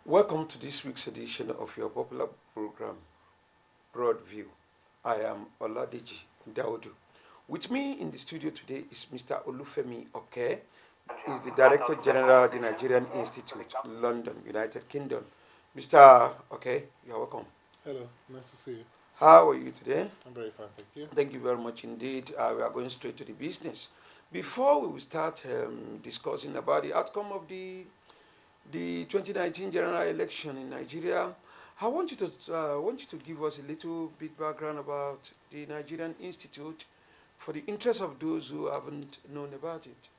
Welcome to this week's edition of your popular program, BroadView. I am Oladeji Dawodu. With me in the studio today is Mr. Femi Oke. He's the Director General of the Nigerian Institute, London, United Kingdom. Mr. Oke, you're welcome. Hello, nice to see you. How are you today? I'm very fine, thank you. Thank you very much indeed. We are going straight to the business. Before we will start discussing about the outcome of the 2019 general election in Nigeria, I want you to give us a little bit background about the Nigerian Institute for the interest of those who haven't known about it.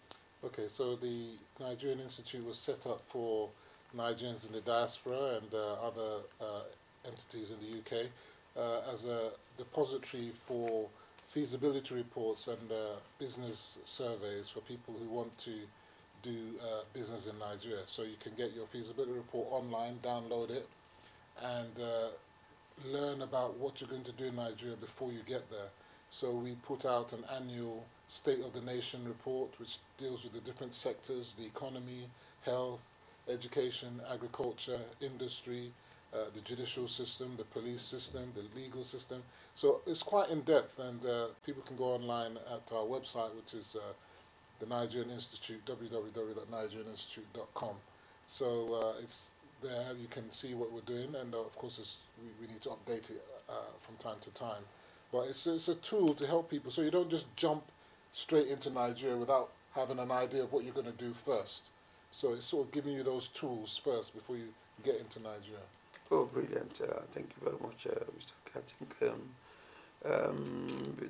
Okay, so the Nigerian Institute was set up for Nigerians in the diaspora and other entities in the UK as a depository for feasibility reports and business surveys for people who want to do business in Nigeria. So you can get your feasibility report online, download it, and learn about what you're going to do in Nigeria before you get there. So we put out an annual State of the Nation report which deals with the different sectors, the economy, health, education, agriculture, industry, the judicial system, the police system, the legal system. So it's quite in-depth, and people can go online at our website, which is the Nigerian Institute, www.nigerianinstitute.com. So it's there, you can see what we're doing, and of course we need to update it from time to time. But it's a tool to help people, so you don't just jump straight into Nigeria without having an idea of what you're going to do first. So it's sort of giving you those tools first before you get into Nigeria. Oh, brilliant. Thank you very much, Mr. Oke. I think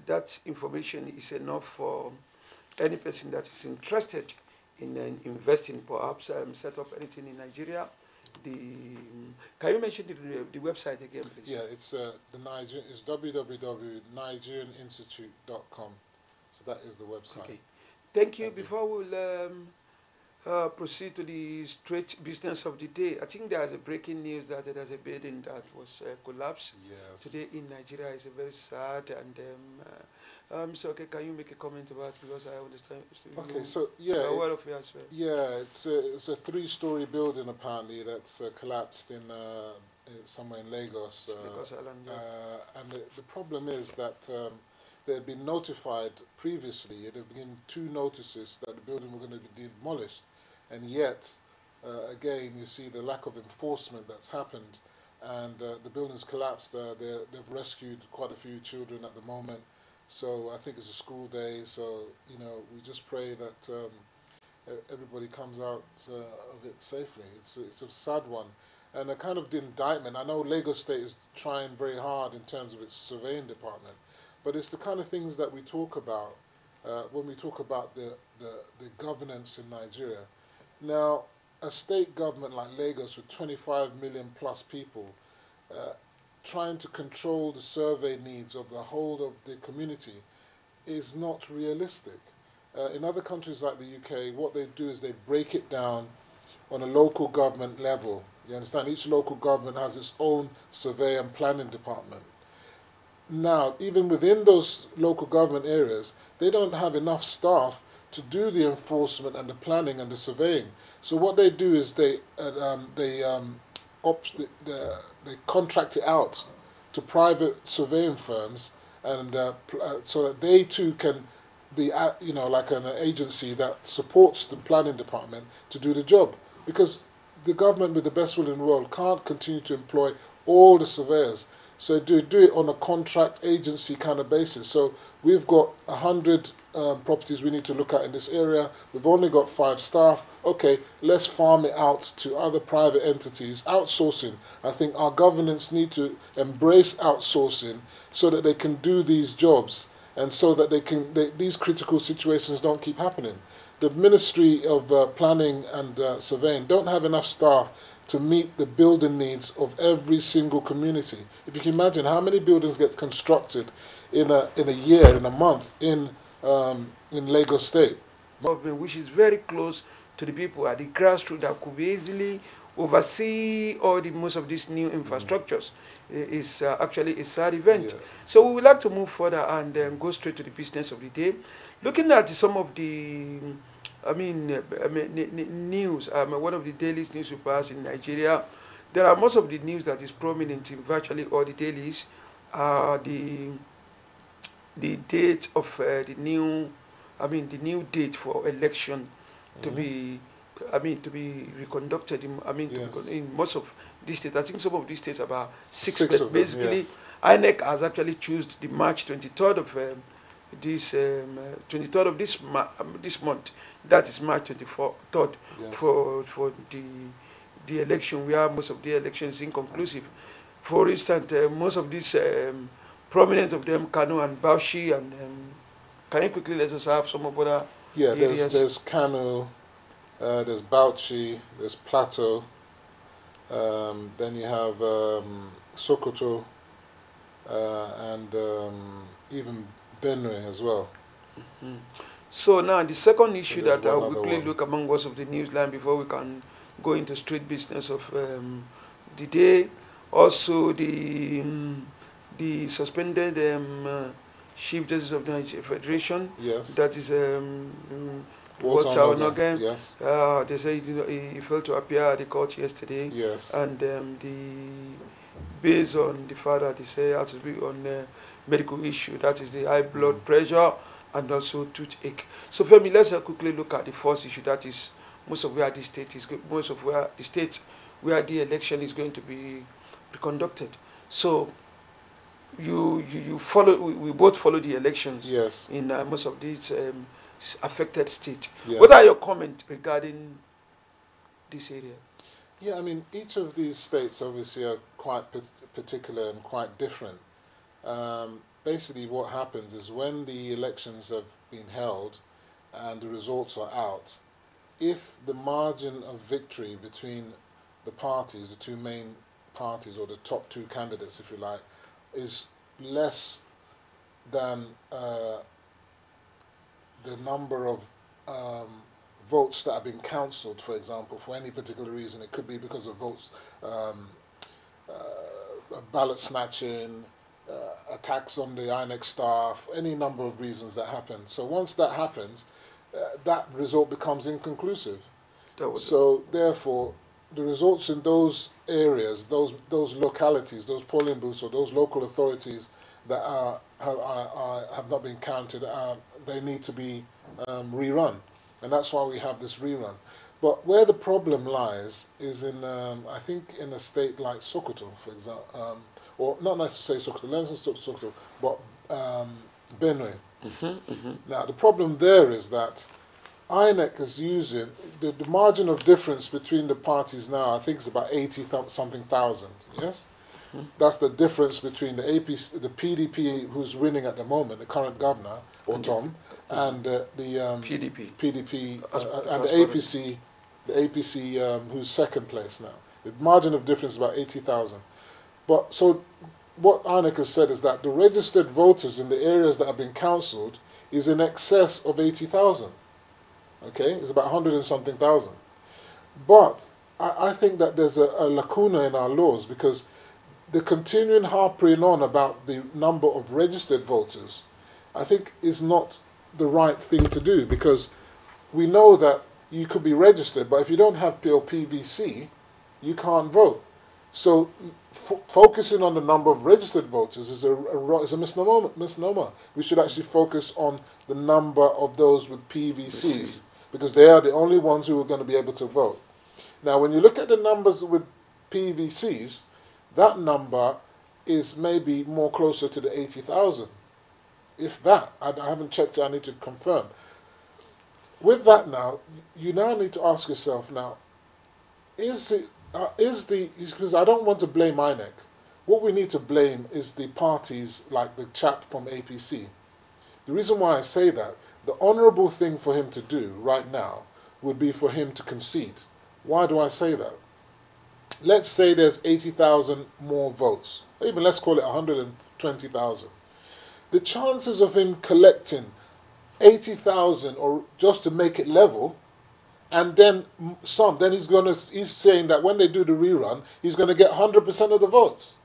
that information is enough for any person that is interested in investing, perhaps set up anything in Nigeria. Can you mention the website again, please? Yeah, it's it's www.nigerianinstitute.com. So that is the website. Okay. Thank you. Before we'll proceed to the straight business of the day, I think there's a breaking news that there's a building that was collapsed today in Nigeria. It's a very sad and so okay, can you make a comment about it, because I understand. Okay, so yeah, aware of it as well. Yeah, it's a three-story building apparently that's collapsed in somewhere in Lagos. Lagos Island, yeah. And the problem is that they had been notified previously. There had been 2 notices that the building were going to be demolished, and yet again you see the lack of enforcement that's happened, and the building's collapsed. They've rescued quite a few children at the moment. So I think it's a school day, so we just pray that everybody comes out of it safely. It's a sad one, and a kind of indictment. I know Lagos State is trying very hard in terms of its surveying department, but it's the kind of things that we talk about when we talk about the governance in Nigeria. Now, a state government like Lagos with 25 million plus people, trying to control the survey needs of the whole of the community is not realistic. In other countries like the UK, what they do is they break it down on a local government level. You understand? Each local government has its own survey and planning department. Now, even within those local government areas, they don't have enough staff to do the enforcement and the planning and the surveying. So what they do is they contract it out to private surveying firms, and so that they too can be like an agency that supports the planning department to do the job, because the government, with the best will in the world, can't continue to employ all the surveyors. So do it on a contract agency kind of basis. So we've got 100 properties we need to look at in this area. We've only got 5 staff. Okay, let's farm it out to other private entities. Outsourcing. I think our governments need to embrace outsourcing so that they can do these jobs, and so that these critical situations don't keep happening. The Ministry of Planning and Surveying don't have enough staff to meet the building needs of every single community. If you can imagine how many buildings get constructed in a year, in a month, in Lagos State. Government, which is very close to the people at the grassroots, that could easily oversee most of these new infrastructures, is actually a sad event. Yeah. So we would like to move further and go straight to the business of the day. Looking at some of the news, one of the daily newspapers in Nigeria there are most of the news that is prominent in virtually all the dailies. The date of the new, the new date for election to be, to be reconducted in, Yes. in most of these states. I think some of these states about six, Six but of them, basically, yes. INEC has actually chosen the March 23rd of this 23rd of this month. That is March 23rd Yes. for the election, where most of the elections is inconclusive. For instance, most of these prominent of them, Kano and Bauchi, and can you quickly let us have some of other Yeah, areas? there's Kanu, there's Bauchi, there's Plateau, then you have Sokoto, and even Benue as well. Mm. So now the second issue there's that I'll one other quickly one. look among most of the newsline before we can go into straight business of the day. Also the suspended Chief Justice of the Nigeria Federation, Yes. that is Walter Walter Onogen, Onogen. yes. They say he failed to appear at the court yesterday, Yes. and based on the fact that they say it has to be on medical issue, that is the high blood pressure and also toothache. So Femi, let's quickly look at the first issue, that is most of where the state is most of where the states where the election is going to be conducted. So you follow, we both follow the elections, Yes. in most of these affected states. Yeah. What are your comments regarding this area? Yeah, I mean, each of these states obviously are quite particular and quite different. Basically, what happens is when the elections have been held and the results are out, if the margin of victory between the parties, the two main parties, or the top two candidates, if you like, is less than the number of votes that have been cancelled, for example, for any particular reason. It could be because of votes, ballot snatching, attacks on the INEC staff, any number of reasons that happen. So once that happens, that result becomes inconclusive. So therefore, the results in those areas, those localities, those polling booths, or those local authorities that have not been counted, they need to be rerun, and that's why we have this rerun. But where the problem lies is in, I think, in a state like Sokoto, for example, or not necessarily Sokoto, let's not Sokoto, but Benue. Now, the problem there is that INEC is using, the margin of difference between the parties now, I think, is about 80-something thousand, yes? That's the difference between the APC, the PDP, who's winning at the moment, the current governor, Tom, and the PDP, and the APC, who's second place now. The margin of difference is about 80,000. But so what INEC has said is that the registered voters in the areas that have been cancelled is in excess of 80,000. Okay, it's about 100 and something thousand. But I think that there's a lacuna in our laws, because the continuing harping on about the number of registered voters, I think, is not the right thing to do, because we know that you could be registered, but if you don't have PVC, you can't vote. So focusing on the number of registered voters is a misnomer. We should actually focus on the number of those with PVCs, because they are the only ones who are going to be able to vote. Now, when you look at the numbers with PVCs, that number is maybe more closer to the 80,000. If that, I haven't checked it, I need to confirm. With that now, you now need to ask yourself now, because I don't want to blame INEC. What we need to blame is the parties like the chap from APC. The reason why I say that, the honourable thing for him to do right now would be for him to concede. Why do I say that? Let's say there's 80,000 more votes, or even let's call it 120,000. The chances of him collecting 80,000, or just to make it level, and then he's saying that when they do the rerun, he's going to get 100% of the votes.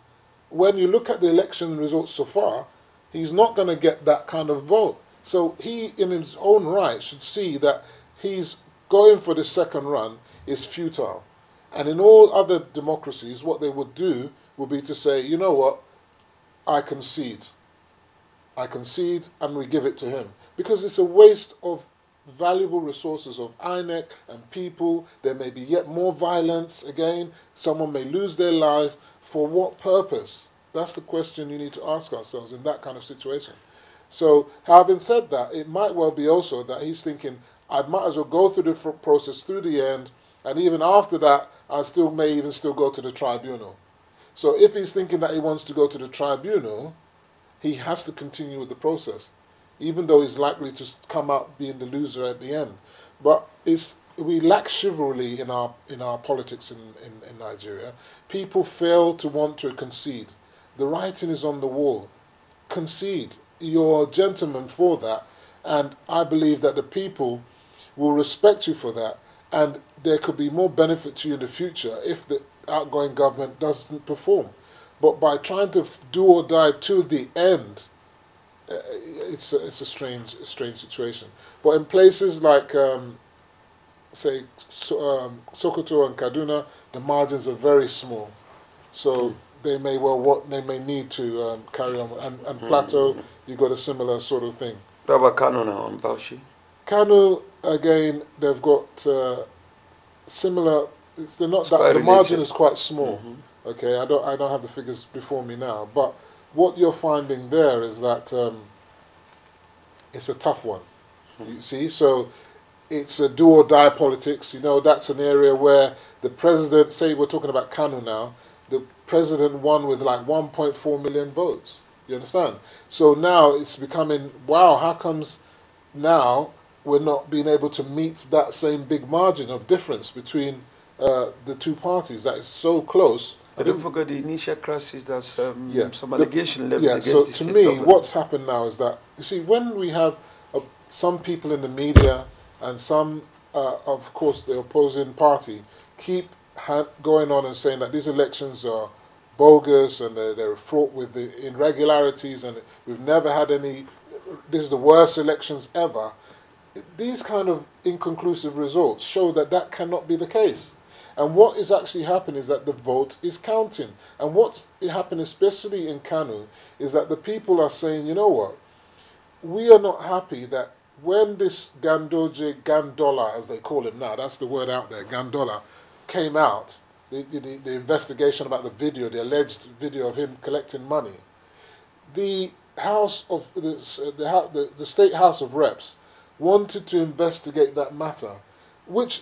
When you look at the election results so far, he's not going to get that kind of vote. So he, in his own right, should see that he's going for the second run is futile. And in all other democracies, what they would do would be to say, you know what, I concede. I concede and we give it to him. Because it's a waste of valuable resources of INEC and people. There may be yet more violence again. Someone may lose their life. For what purpose? That's the question you need to ask ourselves in that kind of situation. So having said that, it might well be also that he's thinking, I might as well go through the process through the end, and even after that, I may even still go to the tribunal. So if he's thinking that he wants to go to the tribunal, he has to continue with the process, even though he's likely to come out being the loser at the end. But we lack chivalry in our politics in Nigeria. People fail to want to concede. The writing is on the wall. Concede. You're a gentleman for that, and I believe that the people will respect you for that, and there could be more benefit to you in the future if the outgoing government doesn't perform. But by trying to do or die to the end, it's a strange situation. But in places like, say, Sokoto and Kaduna, the margins are very small, so they may need to carry on. And Plateau, you got a similar sort of thing. What about Kano now on Bauchi? Kano, again, they've got similar. They're not that, the related. margin is quite small. Okay, I don't have the figures before me now, but what you're finding there is that it's a tough one. You see, so it's a do or die politics. You know, that's an area where the president, say we're talking about Kano now, the president won with like 1.4 million votes. You understand? So now it's becoming, wow, how comes now we're not being able to meet that same big margin of difference between the two parties that is so close? But don't forget the initial crisis, that's some allegation leveled against so the to state me, government. what's happened now is that, you see, when we have some people in the media and some, of course, the opposing party keep going on and saying that these elections are bogus and they're fraught with the irregularities and we've never had any, this is the worst elections ever, these kind of inconclusive results show that that cannot be the case. And what is actually happening is that the vote is counting. And what's happened, especially in Kano, is that the people are saying, you know what, we are not happy that when this Gandola, as they call him now, that's the word out there, Gandola, came out, the investigation about the video, the alleged video of him collecting money, the House of the State House of Reps wanted to investigate that matter, which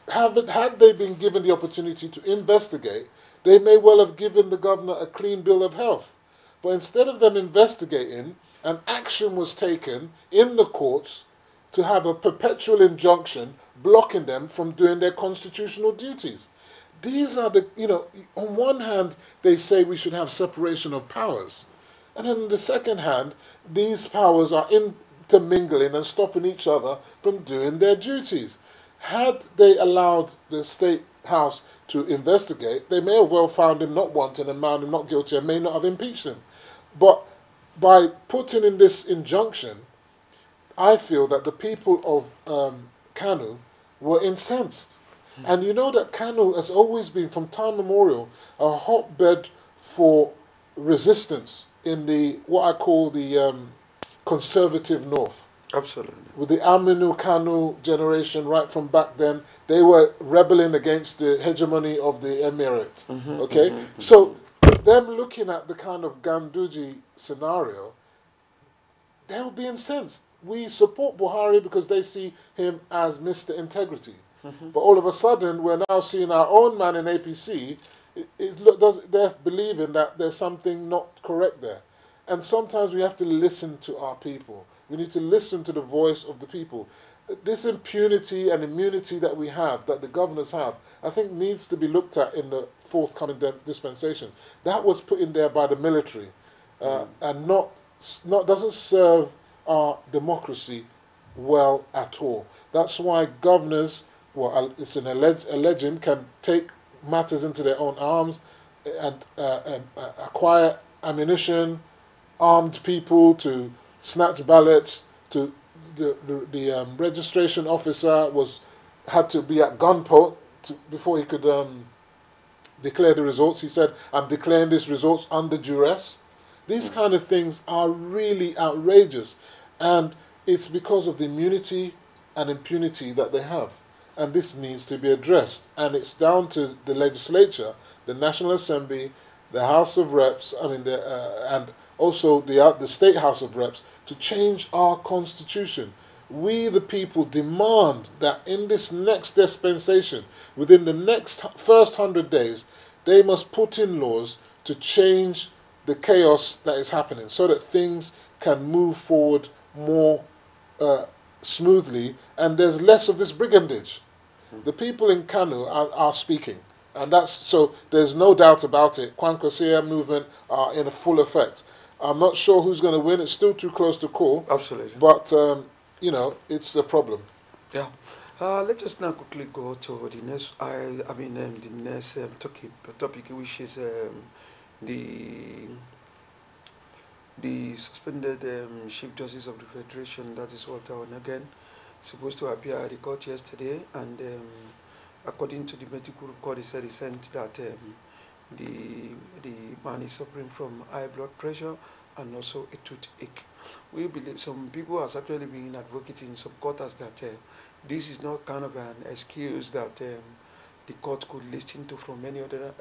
had they been given the opportunity to investigate, they may well have given the governor a clean bill of health. But instead of them investigating, an action was taken in the courts to have a perpetual injunction blocking them from doing their constitutional duties. These are the, you know, on one hand, they say we should have separation of powers. And then on the second hand, these powers are intermingling and stopping each other from doing their duties. Had they allowed the State House to investigate, they may have well found him not wanting and found him not guilty and may not have impeached him. But by putting in this injunction, I feel that the people of Kano were incensed. And you know that Kano has always been, from time memorial, a hotbed for resistance in the, what I call the conservative North. Absolutely. With the Aminu Kano generation right from back then, they were rebelling against the hegemony of the emirate. Okay? So them looking at the kind of Ganduji scenario, they'll be incensed. We support Buhari because they see him as Mr. Integrity. But all of a sudden, we're now seeing our own man in APC, they're believing that there's something not correct there. And sometimes we have to listen to our people. We need to listen to the voice of the people. This impunity and immunity that we have, that the governors have, I think needs to be looked at in the forthcoming dispensations. That was put in there by the military and doesn't serve our democracy well at all. That's why governors, well, it's a legend, can take matters into their own arms and acquire ammunition, armed people to snatch ballots. The registration officer had to be at gunpoint before he could declare the results. He said, "I'm declaring these results under duress." These kind of things are really outrageous, and it's because of the immunity and impunity that they have, and this needs to be addressed. And it's down to the legislature, the National Assembly, the House of Reps, and also the State House of Reps, to change our constitution. We, the people, demand that in this next dispensation, within the next first 100 days, they must put in laws to change the chaos that is happening, so that things can move forward more smoothly, and there's less of this brigandage. The people in Kanu are speaking, and that's so. There's no doubt about it. Kwankwasia movement are in a full effect. I'm not sure who's going to win. It's still too close to call. Absolutely. But you know, it's a problem. Yeah. Let us now quickly go to the next. The next topic, which is the suspended Chief Justice of the Federation, that is Walter Onagen, supposed to appear at the court yesterday, and according to the medical report, he said he sent that the man is suffering from high blood pressure and also a toothache. We believe some people have actually been advocating in some quarters that this is not kind of an excuse that the court could listen to from any other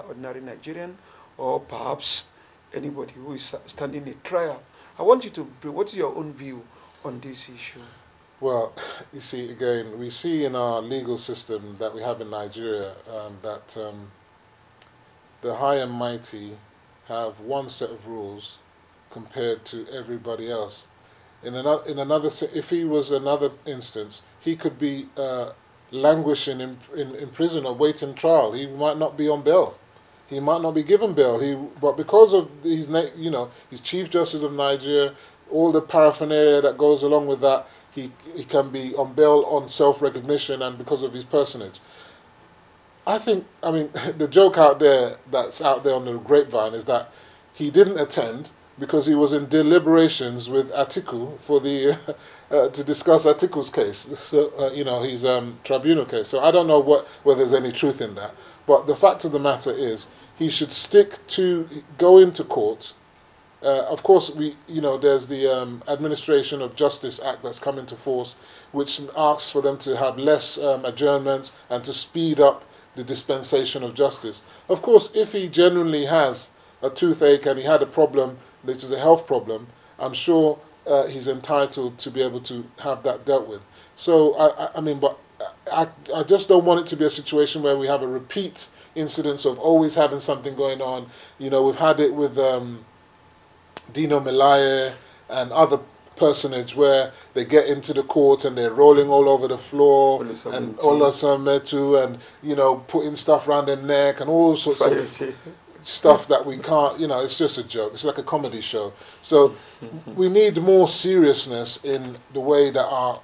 ordinary Nigerian, or perhaps anybody who is standing a trial. I want you to, what is your own view on this issue? Well, you see, again, we see in our legal system that we have in Nigeria that the high and mighty have one set of rules compared to everybody else. In another, if he was another instance, he could be languishing in prison or waiting trial. He might not be on bail. He might not be given bail. But because of his Chief Justice of Nigeria, all the paraphernalia that goes along with that, he can be on bail on self-recognition and because of his personage. I mean, the joke that's out there on the grapevine is that he didn't attend because he was in deliberations with Atiku for the to discuss Atiku's case. So his tribunal case. So I don't know whether there's any truth in that. But the fact of the matter is, he should stick to going to court. Of course, there's the Administration of Justice Act that's come into force, which asks for them to have less adjournments and to speed up the dispensation of justice. Of course, if he genuinely has a toothache and he had a problem, which is a health problem, I'm sure he's entitled to be able to have that dealt with. So, I just don't want it to be a situation where we have a repeat incidence of always having something going on. We've had it with Dino Melaye and other personage where they get into the court and they're rolling all over the floor, and Oladeji and putting stuff around their neck and all sorts of stuff that we can't, it's just a joke. It's like a comedy show. So we need more seriousness in the way that our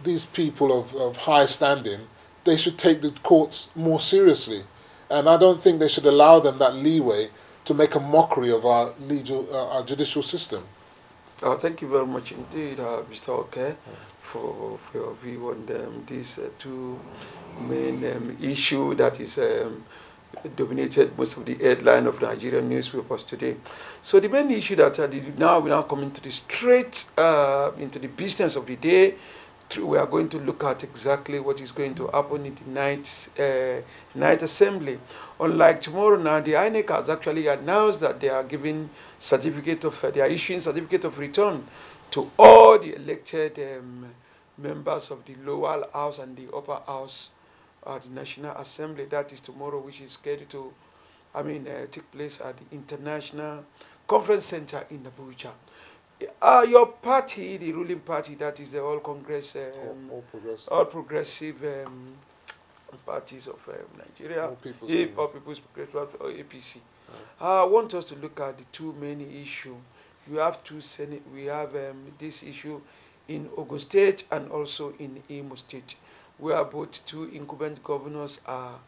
these people of high standing, they should take the courts more seriously. And I don't think they should allow them that leeway to make a mockery of our judicial system. Thank you very much indeed, Mr. Oke, for your view on these two main issues that is dominated most of the headline of Nigerian newspapers today. So the main issue that now we're now coming to the straight into the business of the day. We are going to look at exactly what is going to happen in the night assembly. Unlike tomorrow now, the INEC has actually announced that they are giving they are issuing certificate of return to all the elected members of the lower house and the upper house at the National Assembly. That is tomorrow, which is scheduled to, take place at the International Conference Center in Abuja. Your party, the ruling party, that is the All Progressive Parties of Nigeria, All People's Progressive Party, or APC. I want us to look at the two main issues. We have we have this issue in Ogun State and also in Imo State, where both two incumbent governors are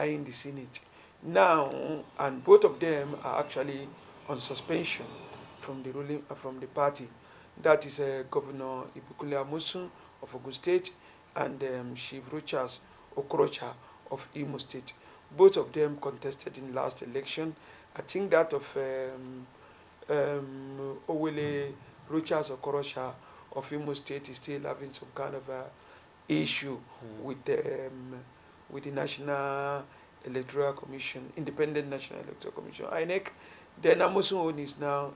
in the Senate now, and both of them are actually on suspension from the party. That is Governor Ibukule Amosun of Ogun State. and Chief Rochas Okorocha of Imo State. Both of them contested in last election. I think that of Owele Rochas Okorocha of Imo State is still having some kind of issue with the National Electoral Commission, Independent National Electoral Commission, INEC. Then Amosun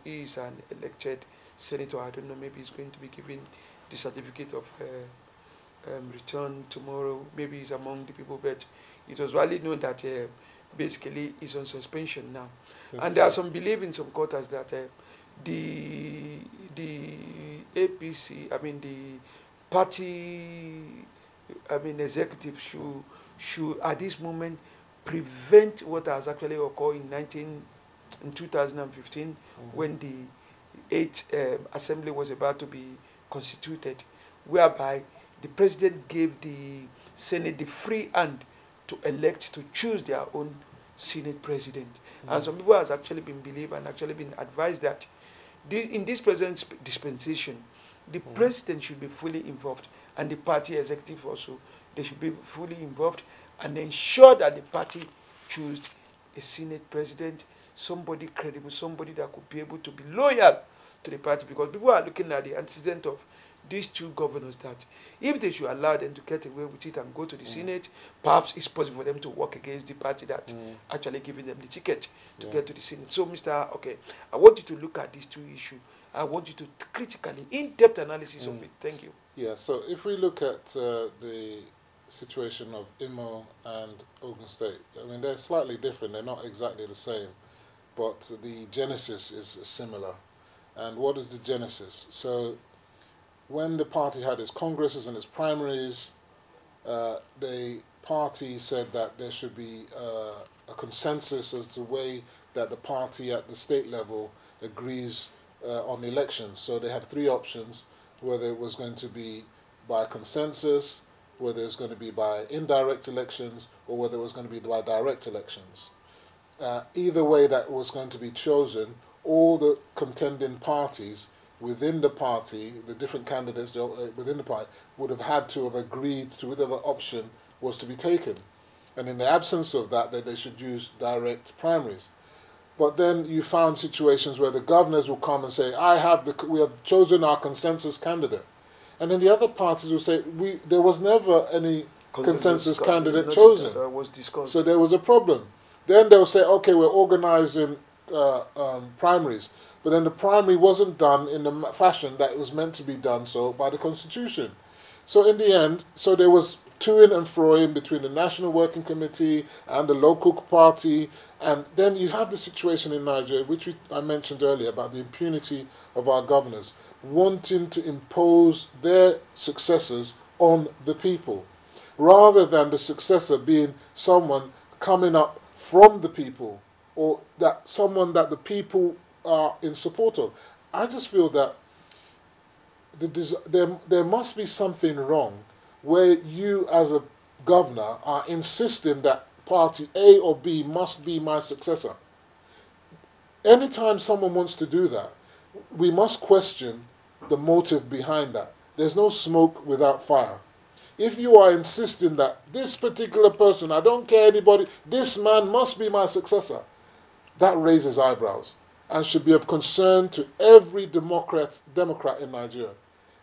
he is an elected senator. I don't know, maybe he's going to be given the certificate of return tomorrow. Maybe he's among the people, but it was widely known that basically he's on suspension now. Yes, and there are some belief in some quarters that the APC, I mean the party, I mean executive should at this moment prevent what has actually occurred in 2015 when the 8th assembly was about to be constituted, whereby the president gave the Senate the free hand to elect, to choose their own Senate president. And some people have actually been believed and actually been advised that in this present dispensation, the president should be fully involved, and the party executive also, they should be fully involved and ensure that the party choose a Senate president, somebody credible, somebody that could be able to be loyal to the party, because people are looking at the antecedent of these two governors that if they should allow them to get away with it and go to the Senate, perhaps it's possible for them to work against the party that actually giving them the ticket to get to the Senate. So, Mr. Okay, I want you to look at these two issues. I want you to critically, in-depth analysis of it. Thank you. Yeah, so if we look at the situation of Imo and Ogun State, I mean, they're slightly different. They're not exactly the same, but the genesis is similar. And what is the genesis? So when the party had its congresses and its primaries, the party said that there should be a consensus as to the way that the party at the state level agrees on elections. So they had three options, whether it was going to be by consensus, whether it was going to be by indirect elections, or whether it was going to be by direct elections. Either way that was going to be chosen, all the contending parties within the party, the different candidates within the party, would have had to have agreed to whatever option was to be taken. And in the absence of that, they should use direct primaries. But then you found situations where the governors will come and say, we have chosen our consensus candidate. And then the other parties will say, there was never any consensus candidate chosen. Was discussed. So there was a problem. Then they'll say, okay, we're organizing primaries. But then the primary wasn't done in the fashion that it was meant to be done so by the Constitution. So in the end, so there was to-ing and fro-ing between the National Working Committee and the local party. And then you have the situation in Nigeria, which I mentioned earlier, about the impunity of our governors, wanting to impose their successors on the people, rather than the successor being someone coming up from the people, or that someone that the people are in support of. I just feel that there must be something wrong where you as a governor are insisting that party A or B must be my successor. Anytime someone wants to do that, we must question the motive behind that. There's no smoke without fire. If you are insisting that this particular person, I don't care anybody, this man must be my successor, that raises eyebrows and should be of concern to every Democrat in Nigeria.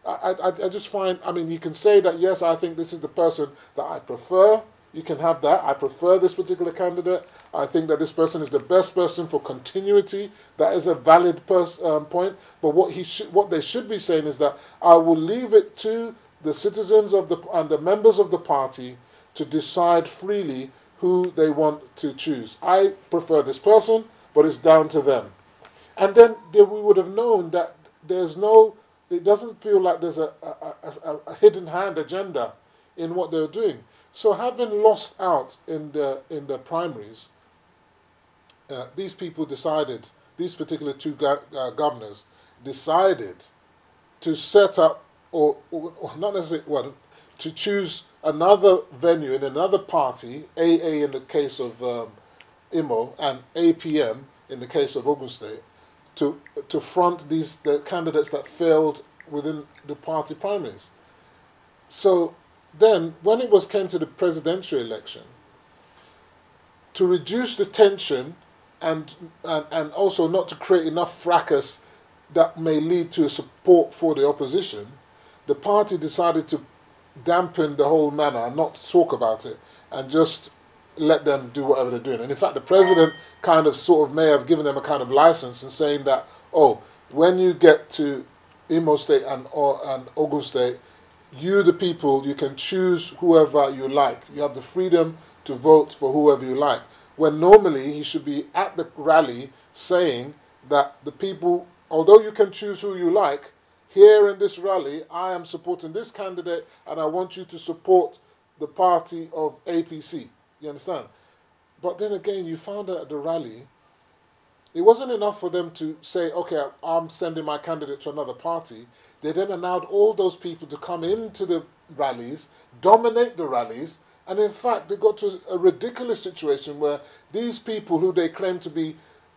I just find, I mean, you can say that, yes, I think this is the person that I prefer. You can have that. I prefer this particular candidate. I think that this person is the best person for continuity. That is a valid point. But what they should be saying is that I will leave it to the citizens and the members of the party to decide freely who they want to choose. I prefer this person, but it's down to them. And then we would have known that it doesn't feel like there's a hidden hand agenda in what they're doing. So having lost out in the primaries, these people decided, these particular two governors decided to set up, or not necessarily, to choose another venue in another party, AA in the case of Imo and APM in the case of Ogun State, to front the candidates that failed within the party primaries. So then when it came to the presidential election, to reduce the tension and also not to create enough fracas that may lead to support for the opposition, the party decided to dampen the whole manner and not talk about it and just let them do whatever they're doing. And in fact, the president kind of sort of may have given them a kind of license in saying that, oh, when you get to Imo State and Ogun State, you, the people, you can choose whoever you like. You have the freedom to vote for whoever you like. When normally he should be at the rally saying that the people, although you can choose who you like, here in this rally, I am supporting this candidate and I want you to support the party of APC. You understand? But then again, you found out at the rally, it wasn't enough for them to say, okay, I'm sending my candidate to another party. They then allowed all those people to come into the rallies, dominate the rallies, and in fact, they got to a ridiculous situation where these people who they claim to be,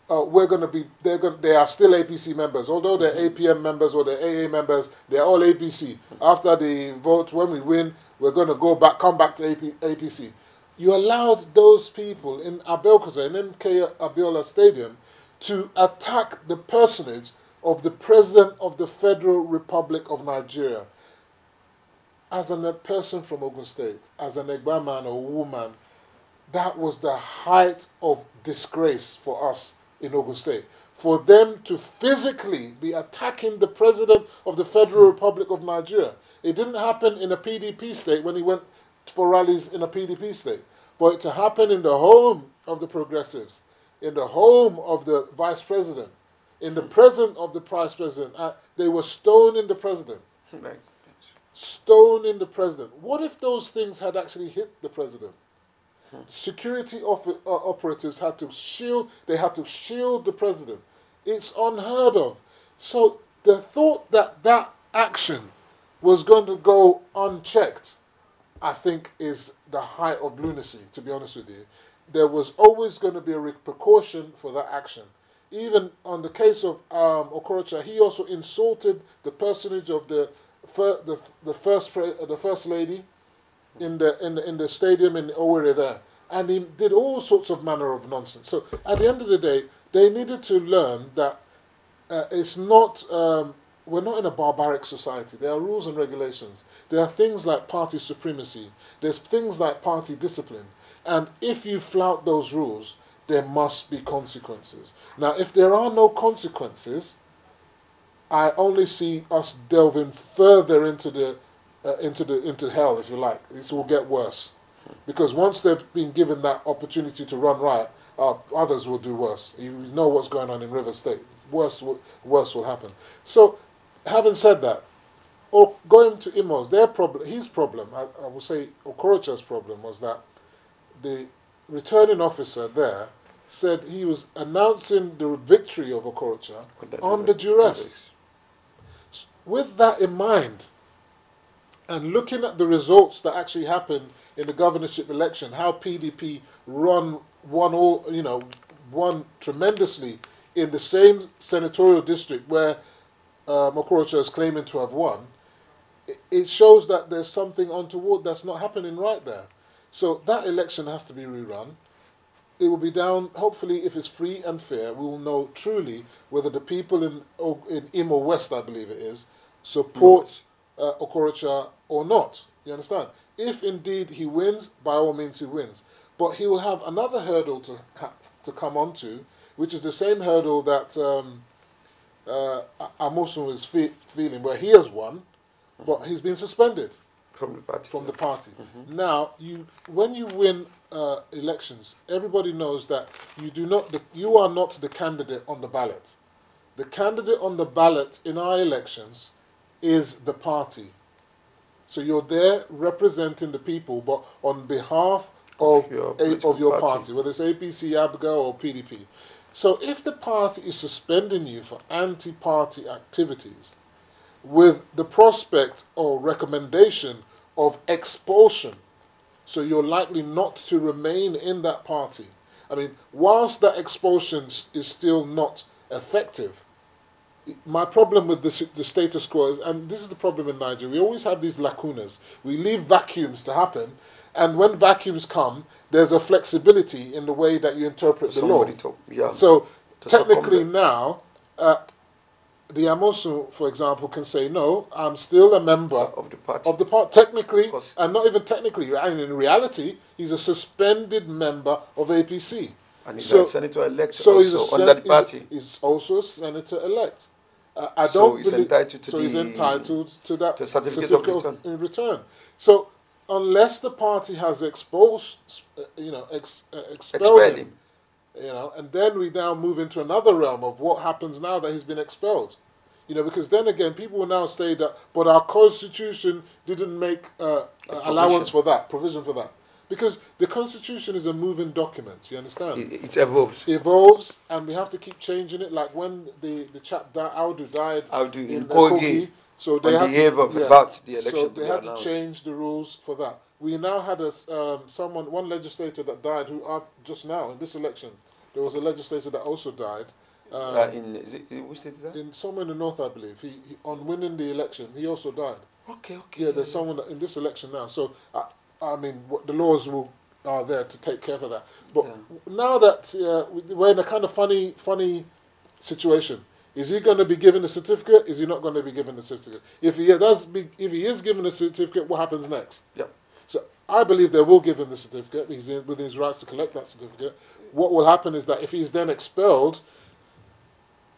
they are still APC members. Although they're APM members or they're AA members, they're all APC. After the vote, when we win, we're going to come back to APC. You allowed those people in Abeokuta, in MK Abiola Stadium, to attack the personage of the President of the Federal Republic of Nigeria. As a person from Ogun State, as an Egba man or woman, that was the height of disgrace for us in Ogun State. For them to physically be attacking the President of the Federal Republic of Nigeria. It didn't happen in a PDP state when he went for rallies in a PDP state. But to happen in the home of the progressives, in the home of the vice president, in the presence of the vice president, they were stoning the president. Right. Stoning the president. What if those things had actually hit the president? Security operatives had to shield. They had to shield the president. It's unheard of. So the thought that that action was going to go unchecked, I think, is the height of lunacy. To be honest with you, there was always going to be a repercussion for that action. Even on the case of Okorocha, he also insulted the personage of the first lady in the stadium in Owerri there, and he did all sorts of manner of nonsense. So at the end of the day, they needed to learn that it's not we're not in a barbaric society. There are rules and regulations. There are things like party supremacy. There's things like party discipline, and if you flout those rules, there must be consequences. Now, if there are no consequences, I only see us delving further into hell, if you like. It will get worse, because once they've been given that opportunity to run riot, others will do worse. You know what's going on in River State. Worse will happen. So, having said that, or going to Imo's, his problem, I would say Okorocha's problem, was that the returning officer there said he was announcing the victory of Okorocha under duress. With that in mind, and looking at the results that actually happened in the governorship election, how PDP won tremendously in the same senatorial district where Okorocha is claiming to have won, it shows that there's something untoward that's not happening right there. So that election has to be rerun. It will be down, hopefully, if it's free and fair, we will know truly whether the people in Imo West, I believe it is, support Okorocha or not. You understand? If indeed he wins, by all means he wins. But he will have another hurdle to come onto, which is the same hurdle that Amosun is feeling, where he has won, but he's been suspended from the party. From the party. Now, when you win elections, everybody knows that you are not the candidate on the ballot. The candidate on the ballot in our elections is the party. So you're there representing the people, but on behalf of your party, whether it's APC, ABGA, or PDP. So if the party is suspending you for anti-party activities with the prospect or recommendation of expulsion, so you're likely not to remain in that party. I mean, whilst that expulsion is still not effective, my problem with the status quo is, and this is the problem in Nigeria, we always have these lacunas. We leave vacuums to happen, and when vacuums come, there's a flexibility in the way that you interpret the law. So technically now, the Amosu, for example, can say, no, I'm still a member of the party. Technically, and not even technically, and in reality, he's a suspended member of APC. And he's a senator-elect under the party. He's also a senator-elect. He's entitled to that certificate of return. So unless the party has expelled him, and then we now move into another realm of what happens now that he's been expelled. Because then again, people will now say that, but our constitution didn't make allowance for that, provision for that. Because the constitution is a moving document, you understand? It evolves. It evolves, and we have to keep changing it. Like when the chap Dawodu died in Kogi, so they had about the election. So they had to change the rules for that. We now had one legislator that died just now in this election. There was a legislator that also died. Which state is that? In somewhere in the north, I believe. He on winning the election, he also died. Okay. Yeah, there's someone in this election now. So I mean, the laws are there to take care of that. But now that we're in a kind of funny situation, is he going to be given a certificate? Is he not going to be given a certificate? If he is given a certificate, what happens next? Yeah. So I believe they will give him the certificate. He's within his rights to collect that certificate. What will happen is that if he's then expelled,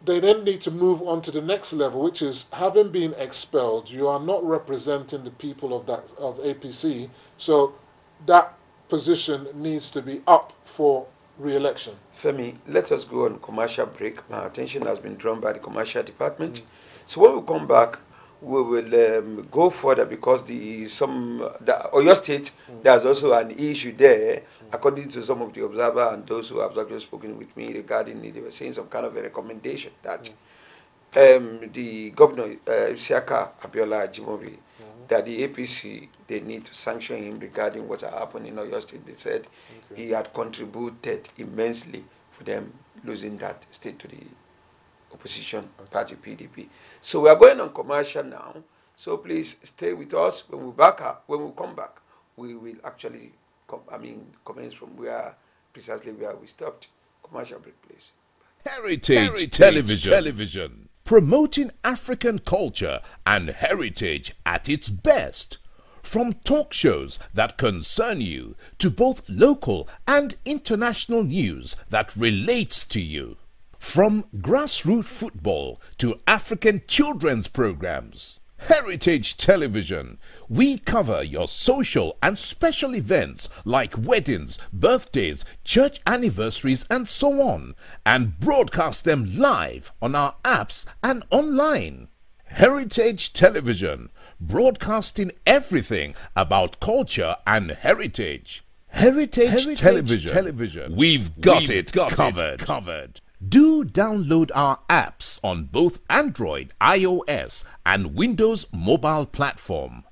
they then need to move on to the next level, which is, having been expelled, you are not representing the people of APC, so that position needs to be up for re-election. Femi, let us go on commercial break. My attention has been drawn by the commercial department. So when we come back, we will go further, because the Oyo State, there's also an issue there, according to some of the observers and those who have actually spoken with me regarding it. They were saying some kind of a recommendation that the governor, Isiaka Abiola Ajimobi, that the APC, they need to sanction him regarding what happened in Oyo State. They said he had contributed immensely for them losing that state to the opposition party, PDP. So we are going on commercial now. So please stay with us. When we come back, we will actually commence from precisely where we stopped. Commercial break, please. Heritage Television. Promoting African culture and heritage at its best. From talk shows that concern you to both local and international news that relates to you. From grassroots football to African children's programs. Heritage Television. We cover your social and special events like weddings, birthdays, church anniversaries, and so on, and broadcast them live on our apps and online. Heritage Television, broadcasting everything about culture and heritage. Heritage Television. We've got it covered. Do download our apps on both Android, iOS, and Windows mobile platform.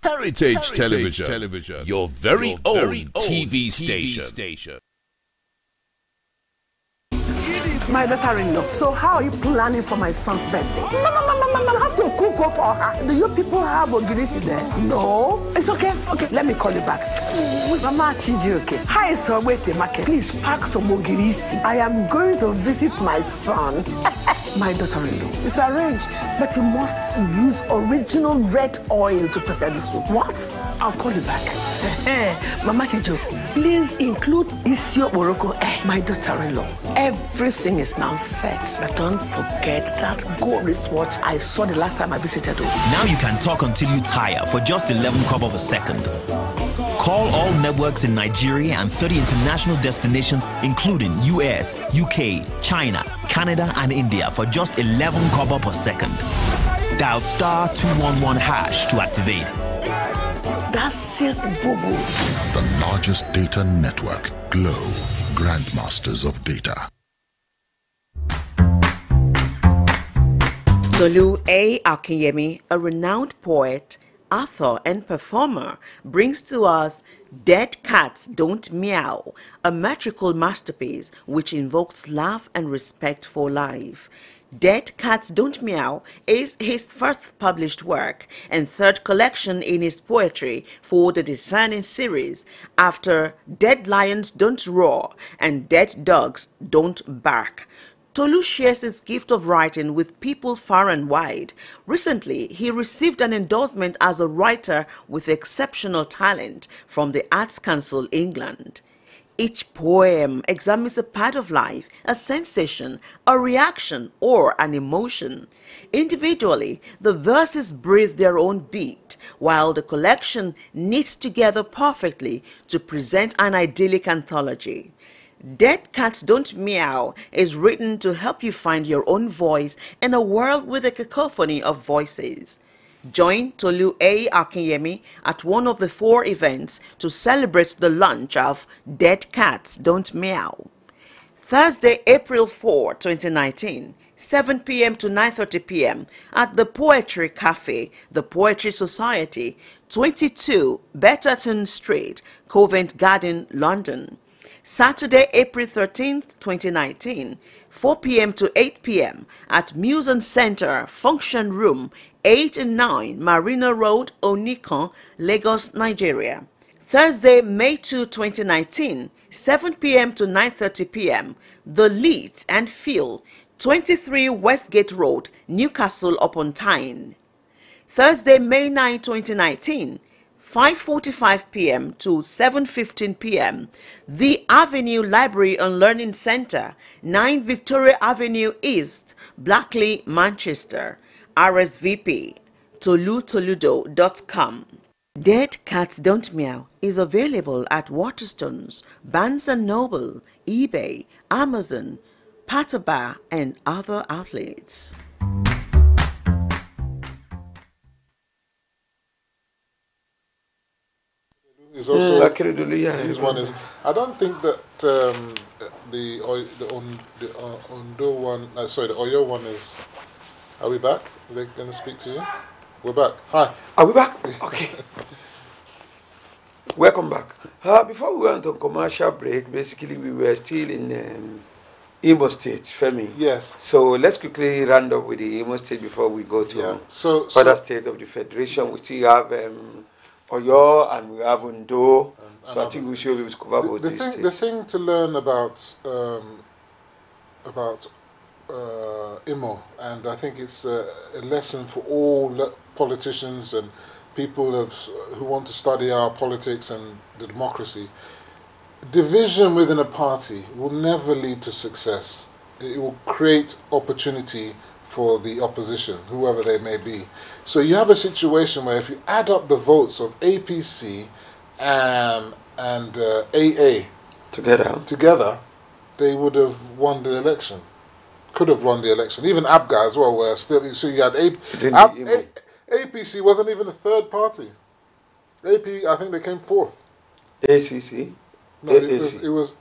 Heritage Television, your very own TV station. My daughter-in-law, so how are you planning for my son's birthday? I have to cook for her. Do you people have ogirisi there? No? It's okay. Okay, let me call you back. Mama Chijioke. Hi, so wait a market. Please pack some ogirisi. I am going to visit my son. My daughter-in-law. It's arranged, but you must use original red oil to prepare the soup. What? I'll call you back. Mama Chijioke, please include Isio Morocco. My daughter-in-law. Everything is now set. But don't forget that gold wristwatch I saw the last time I visited. Now you can talk until you tire for just 11 kobo per second. Call all networks in Nigeria and 30 international destinations, including US, UK, China, Canada, and India for just 11 kobo per second. Dial *211# to activate. That's Silk Boo-Boo. The largest data network, Glow, grandmasters of data. Tolu A. Akinyemi, a renowned poet, author, and performer, brings to us Dead Cats Don't Meow, a metrical masterpiece which invokes love and respect for life. Dead Cats Don't Meow is his first published work and third collection in his poetry for the Discerning series after Dead Lions Don't Roar and Dead Dogs Don't Bark. Tolu shares his gift of writing with people far and wide. Recently, he received an endorsement as a writer with exceptional talent from the Arts Council England. Each poem examines a part of life, a sensation, a reaction, or an emotion. Individually, the verses breathe their own beat, while the collection knits together perfectly to present an idyllic anthology. Dead Cats Don't Meow is written to help you find your own voice in a world with a cacophony of voices. Join Tolu A. Akinyemi at one of the 4 events to celebrate the launch of Dead Cats Don't Meow. Thursday, April 4, 2019, 7 p.m. to 9:30 p.m. at the Poetry Cafe, the Poetry Society, 22 Betterton Street, Covent Garden, London. Saturday, April 13th, 2019, 4 p.m. to 8 p.m. at Museum Center, Function Room, 8 and 9 Marina Road, Onikan, Lagos, Nigeria. Thursday, May 2, 2019, 7 p.m. to 9:30 p.m. The Leeds and Phil, 23 Westgate Road, Newcastle upon Tyne. Thursday, May 9, 2019, 5:45 p.m. to 7:15 p.m. The Avenue Library and Learning Center, 9 Victoria Avenue East, Blackley, Manchester. RSVP, tolutoludo.com. Dead Cats Don't Meow is available at Waterstones, Barnes & Noble, eBay, Amazon, Patabar, and other outlets. Is also his one is. I don't think that the Ondo one. Sorry, the Oyo one is. Are we back? Are they going to speak to you? We're back. Hi. Are we back? Okay. Welcome back. Before we went on commercial break, basically we were still in Imo State, Femi. Yes. So let's quickly round up with the Imo State before we go to other states of the Federation. Yeah. We still have Oyo and we have Ondo. So I think we should be able to cover both these states. The thing to learn about Imo, and I think it's a lesson for all politicians and people who want to study our politics and the democracy. Division within a party will never lead to success. It will create opportunity for the opposition, whoever they may be. So you have a situation where if you add up the votes of APC and AA together, they would have won the election. Could have won the election. Even ABGA as well, where still, so you had APC wasn't even a third party. I think they came 4th. ACC? No, it was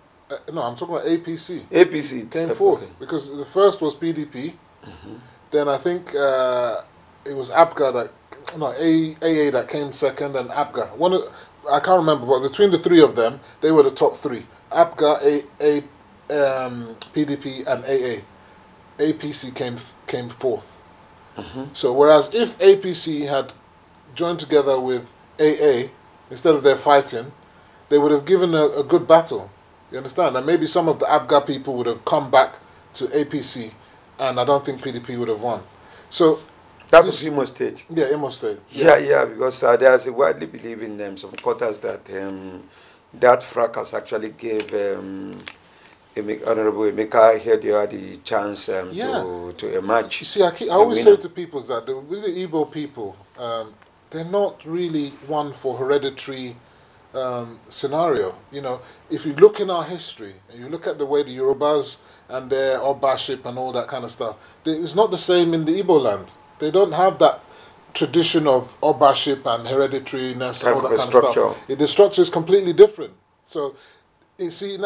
no, I'm talking about APC. APC came 4th, because the first was PDP. Then I think it was ABGA AA that came 2nd, and ABGA. I can't remember, but between the 3 of them, they were the top 3. ABGA, PDP, and AA. APC came 4th. So whereas if APC had joined together with AA, instead of their fighting, they would have given a good battle. You understand? And maybe some of the ABGA people would have come back to APC, and I don't think PDP would have won. So that was Imo State. Yeah, Imo State. Yeah, because there's a widely belief in some quarters that that fracas actually gave Honorable Emeka Ihedioha the chance to emerge. You see, I always say to people that the Igbo people, they're not really one for hereditary scenario. You know, if you look in our history and you look at the way the Yorubas and their Obaship and all that kind of stuff, it's not the same in the Igbo land. They don't have that tradition of Obaship and hereditariness and all that kind of stuff. The structure is completely different. So you see, he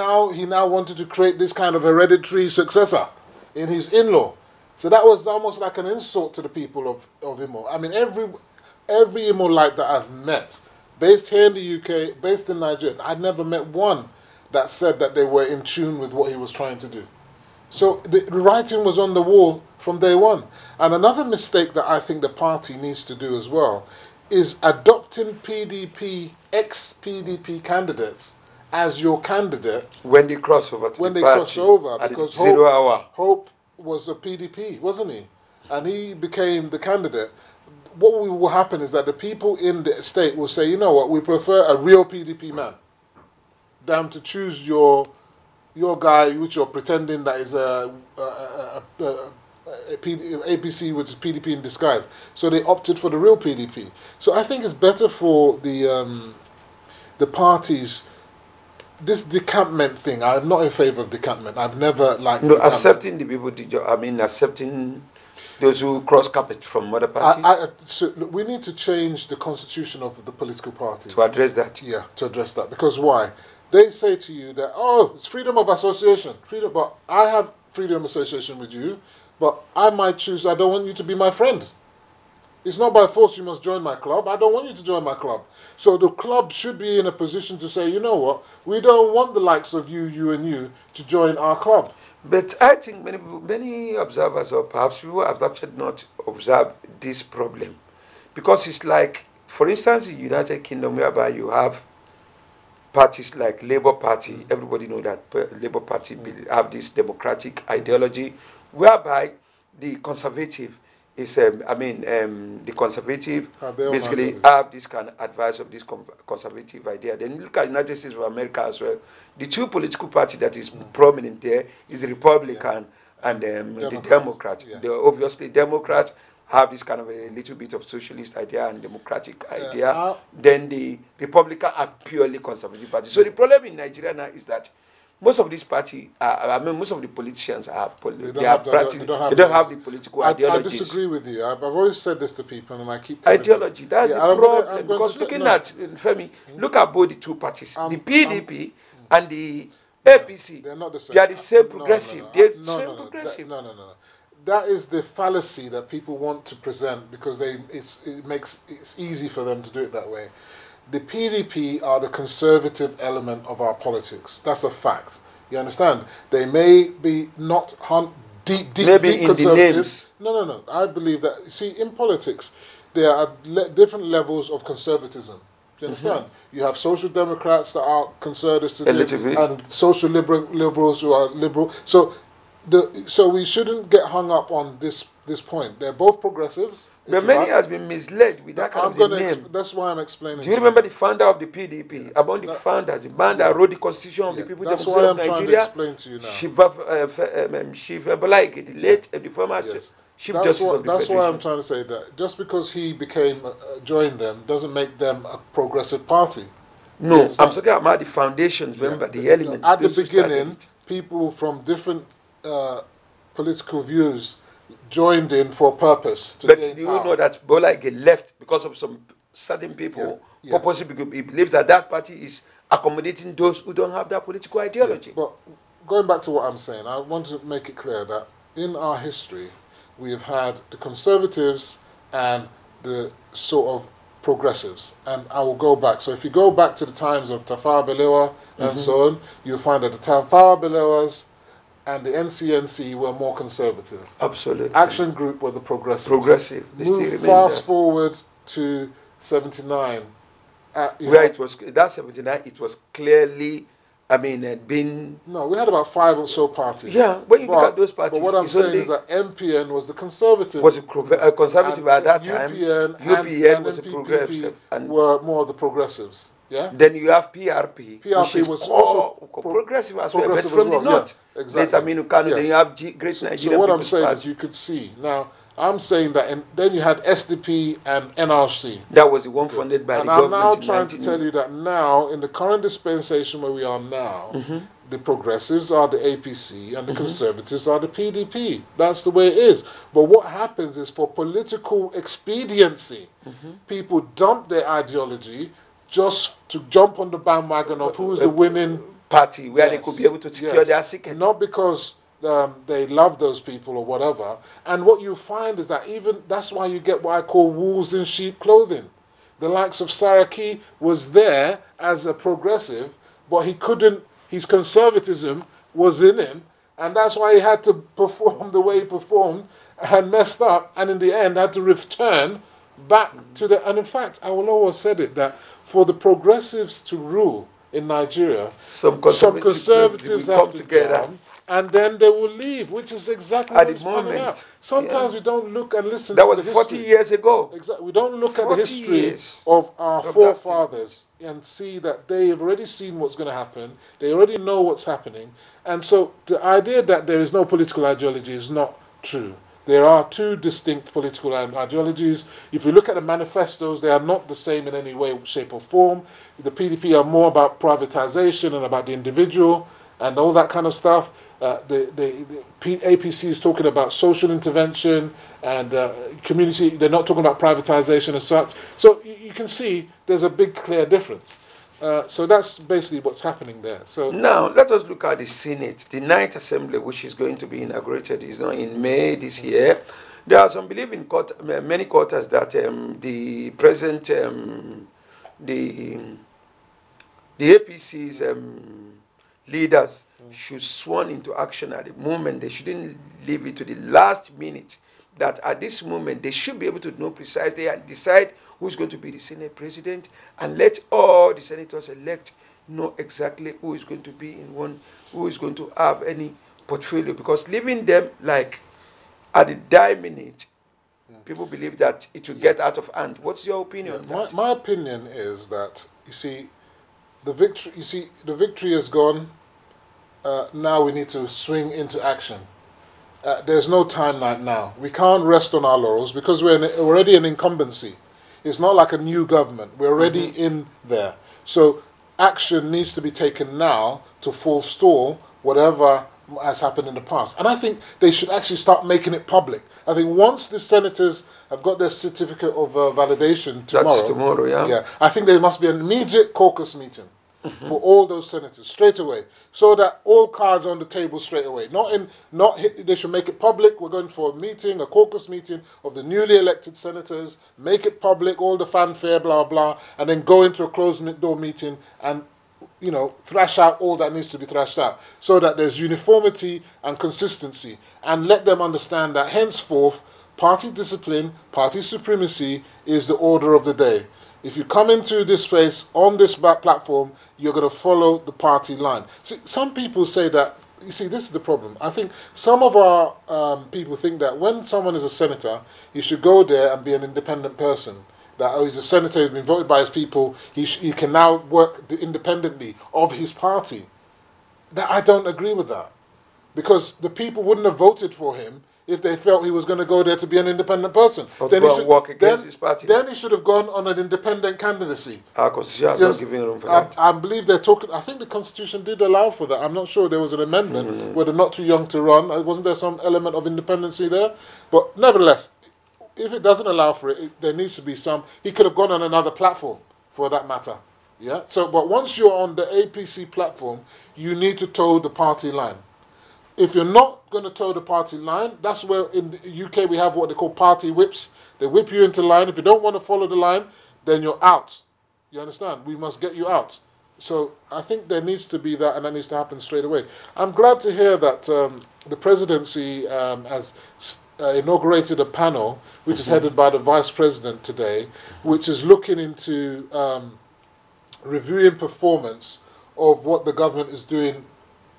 now wanted to create this kind of hereditary successor in his in-law. So that was almost like an insult to the people of Imo. I mean, every Imo-lite that I've met, based here in the UK, based in Nigeria, I'd never met one that said that they were in tune with what he was trying to do. So the writing was on the wall from day one. And another mistake that I think the party needs to do as well is adopting PDP, ex-PDP candidates as your candidate when they cross over to when the they party cross over, at because 0 hour. Hope was a PDP, wasn't he? And he became the candidate. What will happen is that the people in the state will say, you know what, we prefer a real PDP man than to choose your guy, which you're pretending that is APC, which is PDP in disguise. So they opted for the real PDP. So I think it's better for the parties. This decampment thing, I'm not in favor of decampment. I've never liked decampment. Accepting the people, accepting those who cross carpet from other parties? So look, we need to change the constitution of the political parties. To address that? Yeah, to address that. Because why? They say to you that, oh, it's freedom of association. But I have freedom of association with you, but I might choose, I don't want you to be my friend. It's not by force you must join my club. I don't want you to join my club. So the club should be in a position to say, you know what, we don't want the likes of you, you and you to join our club. But I think many observers, or perhaps people, have actually not observed this problem. Because it's like, for instance, in the United Kingdom, whereby you have parties like Labour Party, everybody knows that Labour Party have this democratic ideology, whereby the conservative is, the conservative basically have this kind of advice of this conservative idea. Then you look at the United States of America as well. The two political parties that is prominent there is the Republican and the Democrat. Yeah. Obviously, Democrats have this kind of a little bit of socialist idea and democratic idea. Then the Republican are purely conservative parties. So the problem in Nigeria now is that most of these parties, most of the politicians they don't have the political ideology. I disagree with you. I've always said this to people, and I keep telling ideology. Them, that's the problem. Because looking at Femi, look at both the two parties, the PDP and the APC. They're not the same. They are the same progressive. They're the same progressive. No. That is the fallacy that people want to present because it's easy for them to do it that way. The PDP are the conservative element of our politics. That's a fact. You understand? They may be not deep conservative. No. I believe that. See, in politics, there are different levels of conservatism. Do you understand? You have social democrats that are conservative and social liberals who are liberal. So we shouldn't get hung up on this point. They're both progressives. But many has been misled with that kind of name. That's why I'm explaining. Do you remember the founder of the PDP? Among the founders, the man that wrote the constitution of the people that's why I'm trying to explain to you now. Shiva Balaike, the late, the former Chief Justice of the That's Federation. why I'm trying to say that just because he joined them doesn't make them a progressive party. No, I'm talking about the foundations, remember, the elements. At the beginning, people from different political views joined in for a purpose. But do you know that Bolaige left because of some certain people, purposely because he believes that party is accommodating those who don't have that political ideology. Yeah, but going back to what I'm saying, I want to make it clear that in our history, we have had the conservatives and the sort of progressives. And I will go back. So if you go back to the times of Tafawa Balewa and so on, you'll find that the Tafawa Balewas and the NCNC were more conservative. Absolutely. Action Group were the progressives. Progressive. Move fast forward to 79. Where it was, that 79, it was clearly, been... No, we had about 5 or so parties. Yeah, when you look at those parties... But what I'm saying is that MPN was the conservative. Was a conservative at that time. UPN was a progressive. And were more the progressives. Yeah? Then you have PRP, which is was also progressive as well, but from the north. Yeah, exactly. Then you have Great Nigerian So what I'm saying Party. is you could see. Now, I'm saying that, then you had SDP and NRC. That was the one funded by the government. And I'm now trying to tell you that now, in the current dispensation where we are now, the progressives are the APC and the conservatives are the PDP. That's the way it is. But what happens is for political expediency, people dump their ideology just to jump on the bandwagon of who's the winning party, where they could be able to secure their ticket. Not because they love those people or whatever. And what you find is that that's why you get what I call wolves in sheep clothing. The likes of Saraki was there as a progressive, but he couldn't, his conservatism was in him, and that's why he had to perform the way he performed. and messed up, and in the end had to return back to the. And in fact, I will always said it that for the progressives to rule in Nigeria, some conservatives have to together. Come, and then they will leave, which is exactly at what's the moment. Out. Sometimes we don't look and listen. That to was the 40 history. years ago. Exactly, we don't look at the history of our forefathers and see that they have already seen what's going to happen. They already know what's happening, and so the idea that there is no political ideology is not true. There are two distinct political ideologies. If you look at the manifestos, they are not the same in any way, shape or form. The PDP are more about privatization and about the individual and all that kind of stuff. The APC is talking about social intervention and community. They're not talking about privatization as such. So you can see there's a big, clear difference. So that's basically what's happening there. So now let us look at the Senate, the 9th Assembly, which is going to be inaugurated, is in May this year. There are some belief in many quarters that the present the APC's leaders should sworn into action at the moment. They shouldn't leave it to the last minute. That at this moment they should be able to know precisely and decide who's going to be the Senate president, and let all the senators elect know exactly who is going to be in one, who is going to have any portfolio. Because leaving them like at the die minute, people believe that it will get out of hand. What's your opinion on that? My opinion is that the victory is gone. Now we need to swing into action. There's no time like now. We can't rest on our laurels because we're already in incumbency. It's not like a new government. We're already in there. So action needs to be taken now to forestall whatever has happened in the past. And I think they should actually start making it public. I think once the senators have got their certificate of validation tomorrow. That's tomorrow, yeah. Yeah. I think there must be an immediate caucus meeting for all those senators straight away, so that all cards are on the table straight away. They should make it public. We're going for a meeting, a caucus meeting of the newly elected senators. Make it public, all the fanfare, blah blah, and then go into a closed door meeting and thrash out all that needs to be thrashed out, so that there's uniformity and consistency, and let them understand that henceforth party discipline, party supremacy is the order of the day. If you come into this place on this platform, you're going to follow the party line. See, some people say that, this is the problem. I think some of our people think that when someone is a senator, he should go there and be an independent person. That he's a senator, he's been voted by his people, he can now work independently of his party. I don't agree with that. Because the people wouldn't have voted for him if they felt he was going to go there to be an independent person. Then he should walk against his party. Then he should have gone on an independent candidacy. Our constitution is not giving room for that. I believe they're talking. I think the constitution did allow for that. I'm not sure there was an amendment where they're not too young to run. Wasn't there some element of independency there? But nevertheless, if it doesn't allow for it, there needs to be some. He could have gone on another platform, for that matter. Yeah. So, but once you're on the APC platform, you need to toe the party line. If you're not going to toe the party line, that's where in the UK we have what they call party whips. They whip you into line. If you don't want to follow the line, then you're out. You understand? We must get you out. So I think there needs to be that, and that needs to happen straight away. I'm glad to hear that the presidency has inaugurated a panel, which is headed by the vice president today, which is looking into reviewing performance of what the government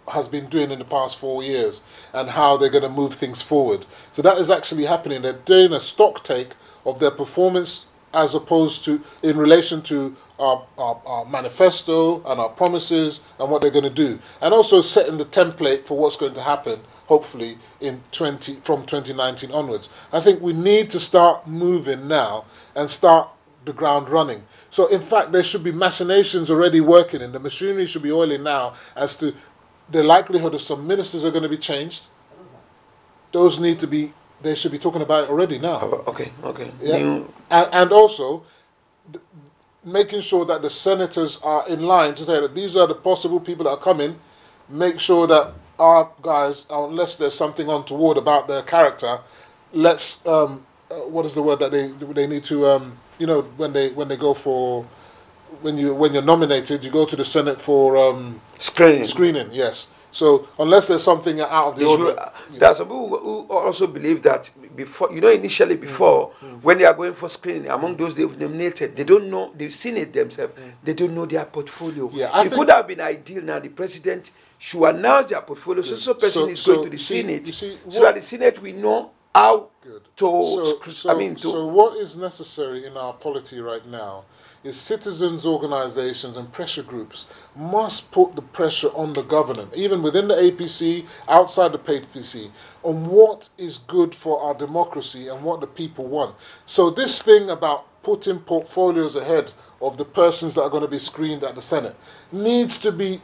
has been doing in the past 4 years, and how they're going to move things forward. So that is actually happening. They're doing a stock take of their performance as opposed to in relation to our manifesto and our promises and what they're going to do, and also setting the template for what's going to happen hopefully from 2019 onwards. I think we need to start moving now and start the ground running. So in fact there should be machinations already working, and the machinery should be oiling now as to the likelihood of some ministers are going to be changed. Those need to be, they should be talking about it already now. Okay. Yeah. And also making sure that the senators are in line to say that these are the possible people that are coming. Make sure that our guys, unless there's something untoward about their character, let's what is the word that they need to when they go for, when you're nominated, you go to the Senate for screening. Yes, So unless there's something out of the ordinary. There are some people who also believe that before, initially before, when they are going for screening, among those they've nominated, they don't know, they've seen it themselves, they don't know their portfolio. Yeah, it could have been ideal now the president should announce their portfolio, so person is going to the Senate, so that the Senate will know how So what is necessary in our polity right now is citizens' organizations and pressure groups must put the pressure on the government, even within the APC, outside the APC, on what is good for our democracy and what the people want. So this thing about putting portfolios ahead of the persons that are going to be screened at the Senate needs to be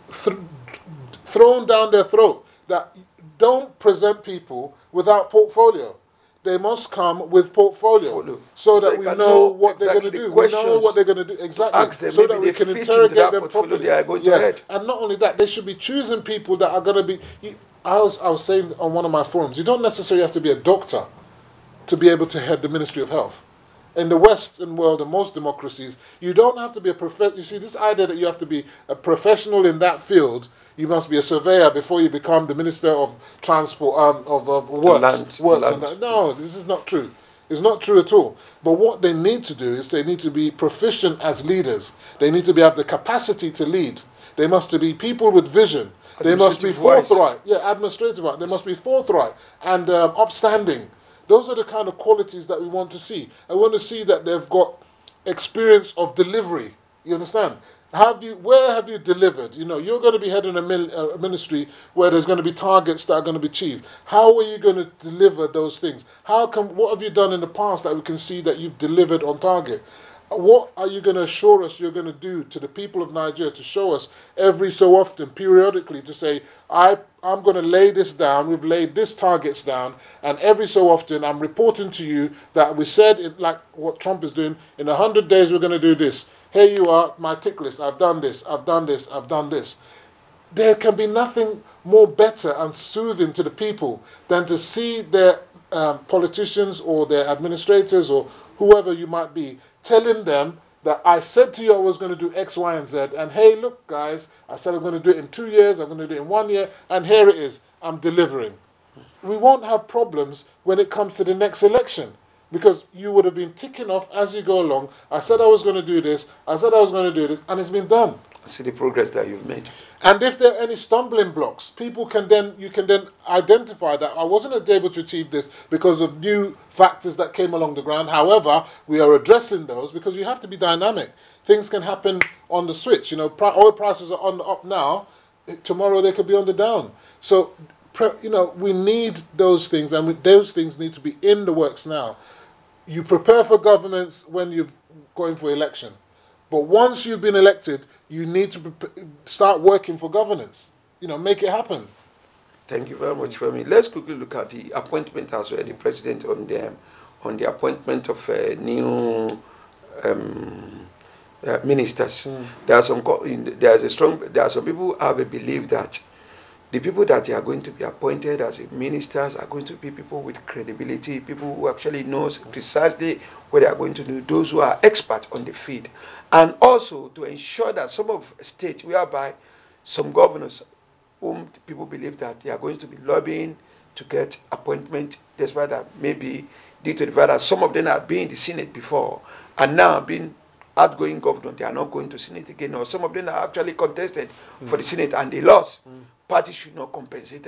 thrown down their throat. That don't present people without portfolio. They must come with portfolio so that we know what they're going to do. We know what they're going to do exactly, so that we can interrogate them properly. They are going to head. And not only that, they should be choosing people that are going to be. I was saying on one of my forums, you don't necessarily have to be a doctor to be able to head the Ministry of Health. In the Western world and most democracies, you don't have to be a professional. You see, this idea that you have to be a professional in that field. You must be a surveyor before you become the Minister of Transport, of Works. No, this is not true. It's not true at all. But what they need to do is they need to be proficient as leaders. They need to have the capacity to lead. They must be people with vision. They must be forthright. Yeah, administrative. They must be forthright and upstanding. Those are the kind of qualities that we want to see. I want to see that they've got experience of delivery. You understand? Where have you delivered? You're going to be heading a ministry where there's going to be targets that are going to be achieved. How are you going to deliver those things? What have you done in the past that we can see that you've delivered on target? What are you going to assure us you're going to do to the people of Nigeria to show us every so often, periodically, to say, I'm going to lay this down, we've laid this targets down, and every so often I'm reporting to you that we said, like what Trump is doing, in 100 days we're going to do this. Here you are, my tick list. I've done this, I've done this, I've done this. There can be nothing more better and soothing to the people than to see their politicians or their administrators or whoever you might be telling them that I said to you I was going to do X, Y, and Z, and hey, look, guys, I said I'm going to do it in 2 years, I'm going to do it in 1 year, and here it is, I'm delivering. We won't have problems when it comes to the next election. Because you would have been ticking off as you go along. I said I was going to do this. I said I was going to do this. And it's been done. I see the progress that you've made. And if there are any stumbling blocks, you can then identify that I wasn't able to achieve this because of new factors that came along the ground. However, we are addressing those because you have to be dynamic. Things can happen on the switch. Oil prices are on the up now. Tomorrow they could be on the down. So, we need those things, and those things need to be in the works now. You prepare for governance when you're going for election. But once you've been elected, you need to start working for governance. Make it happen. Thank you very much, Femi. Let's quickly look at the appointment as well, the president on the appointment of new ministers. There are some people who have a belief that the people that are going to be appointed as ministers are going to be people with credibility, people who actually knows precisely what they are going to do, those who are experts on the field. And also to ensure that some of states whereby some governors whom people believe that they are going to be lobbying to get appointment, despite that maybe due to the fact that some of them have been in the Senate before and now being outgoing governor, they are not going to Senate again, or some of them are actually contested for the Senate and they lost. Parties should not compensate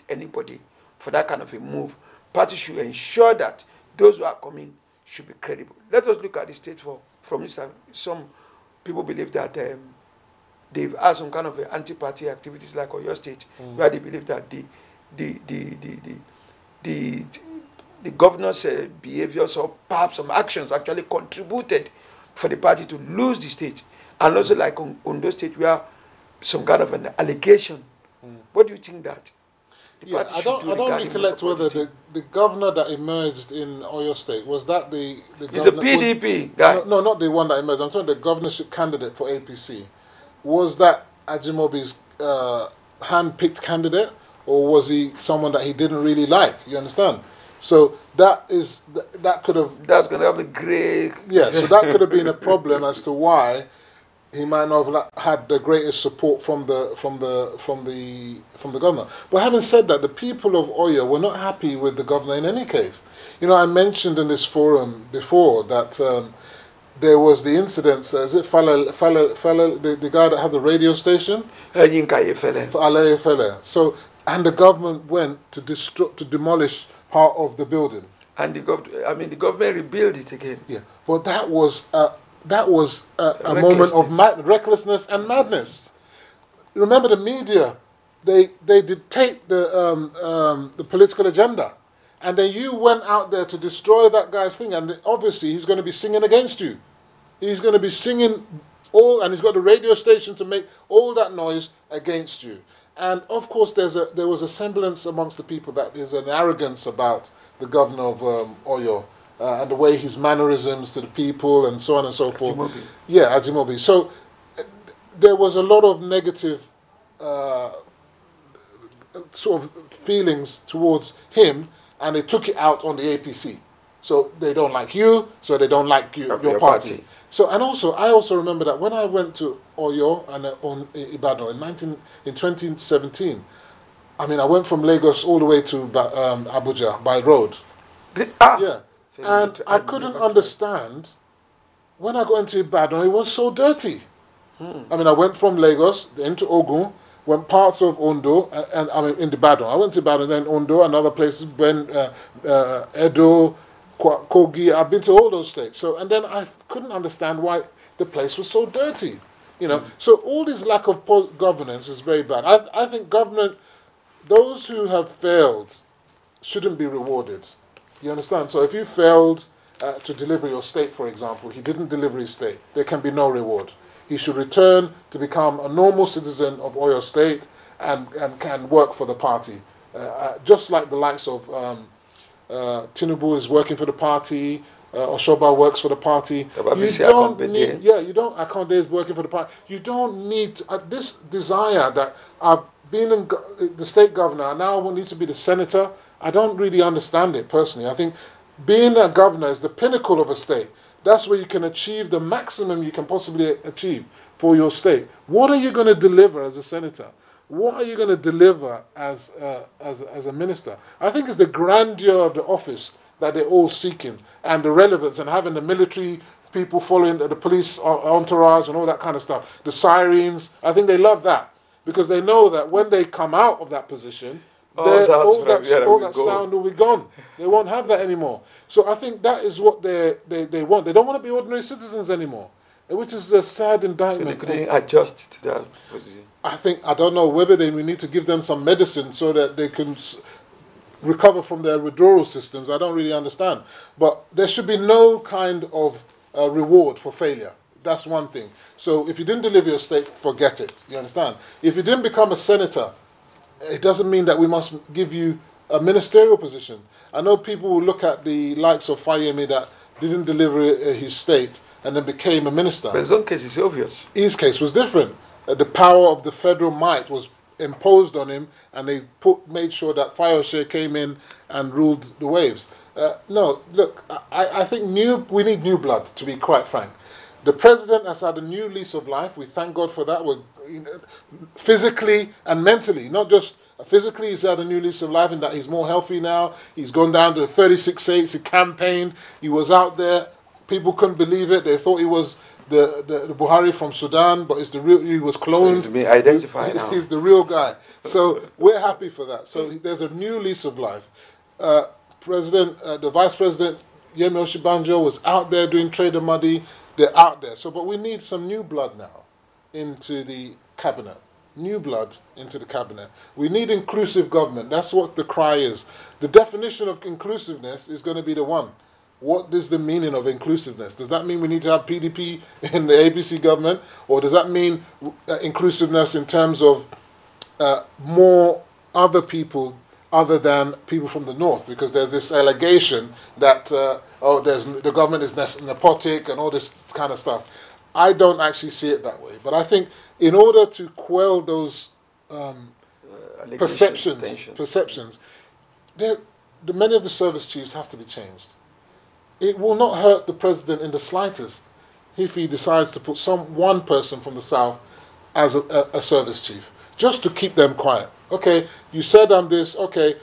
anybody for that kind of a move. Parties should ensure that those who are coming should be credible. Let us look at the state from this time. Some people believe that they've had some kind of anti-party activities like Oyo State, where they believe that the governor's behaviors or perhaps some actions actually contributed for the party to lose the state. And also like on those states where some kind of an allegation. What do you think that? I don't recollect whether the governor that emerged in Oyo State, was that the He's a PDP guy. No, not the one that emerged. I'm talking the governorship candidate for APC. Was that Ajimobi's hand-picked candidate, or was he someone that he didn't really like? You understand? So that could have... That's going to have a great... Yeah, so that could have been a problem as to why he might not have had the greatest support from the governor. But having said that, the people of Oyo were not happy with the governor in any case. You know, I mentioned in this forum before that there was the incident. Is it Fala, the guy that had the radio station? Fala. So, and the government went to demolish part of the building. And the government rebuilt it again. Yeah, but that was a moment of recklessness and madness. Remember, the media, they dictate the political agenda, and then you went out there to destroy that guy's thing, and obviously he's going to be singing against you. He's going to be singing and he's got the radio station to make all that noise against you. And of course, there was a semblance amongst the people that there's an arrogance about the governor of Oyo and the way his mannerisms to the people and so on and so forth. Ajimobi. Yeah, Ajimobi. So there was a lot of negative sort of feelings towards him, and they took it out on the APC. So they don't like you, so they don't like you, your party. So, and also, I also remember that when I went to Oyo and on Ibadan in 2017, I mean, I went from Lagos all the way to Abuja by road. Yeah, and I couldn't understand when I got into Ibadan, it was so dirty. I mean, I went from Lagos into Ogun, went parts of Ondo, and I mean, in Ibadan. I went to Ibadan, then Ondo, and other places, Edo, Kogi. I've been to all those states. So, and then I couldn't understand why the place was so dirty. You know, so all this lack of governance is very bad. I think government, those who have failed, shouldn't be rewarded. You understand? So if you failed to deliver your state, for example, he didn't deliver his state, there can be no reward. He should return to become a normal citizen of Oyo State and can work for the party. Just like the likes of Tinubu is working for the party, Oshoba works for the party. Akande is working for the party. You don't need this desire that I've been the state governor, I now need to be the senator. I don't really understand it personally. I think being a governor is the pinnacle of a state. That's where you can achieve the maximum you can possibly achieve for your state. What are you going to deliver as a senator? What are you going to deliver as a minister? I think it's the grandeur of the office that they're all seeking, and the relevance, and having the military people following the police entourage and all that kind of stuff. The sirens, I think they love that, because they know that when they come out of that position, all that sound will be gone. They won't have that anymore. So I think that is what they want. They don't want to be ordinary citizens anymore, which is a sad indictment. So they couldn't adjust to that position. I don't know whether we need to give them some medicine so that they can recover from their withdrawal systems. I don't really understand. But there should be no kind of reward for failure. That's one thing. So if you didn't deliver your state, forget it. You understand? If you didn't become a senator, it doesn't mean that we must give you a ministerial position. I know people will look at the likes of Fayemi that didn't deliver his state and then became a minister. But his own case is obvious. His case was different. The power of the federal might was imposed on him, and they made sure that Fayose came in and ruled the waves. No, look, I think we need new blood, to be quite frank. The president has had a new lease of life. We thank God for that. We're, physically and mentally, not just physically, he's had a new lease of life in that he's more healthy now. He's gone down to 36 states. He campaigned. He was out there. People couldn't believe it. They thought he was the Buhari from Sudan, but it's the real. He was cloned. So he's been identified now. He's the real guy. So we're happy for that. So there's a new lease of life. The Vice President Yemi Osinbajo was out there doing trade and money. They're out there. So, but we need some new blood now into the cabinet. New blood into the cabinet. We need inclusive government. That's what the cry is. The definition of inclusiveness is going to be the one. What is the meaning of inclusiveness? Does that mean we need to have PDP in the ABC government? Or does that mean inclusiveness in terms of more other people other than people from the north? Because there's this allegation that, the government is nepotic and all this kind of stuff. I don't actually see it that way. But I think in order to quell those perceptions, many of the service chiefs have to be changed. It will not hurt the president in the slightest if he decides to put one person from the south as a service chief, just to keep them quiet. Okay, you said I'm this, okay,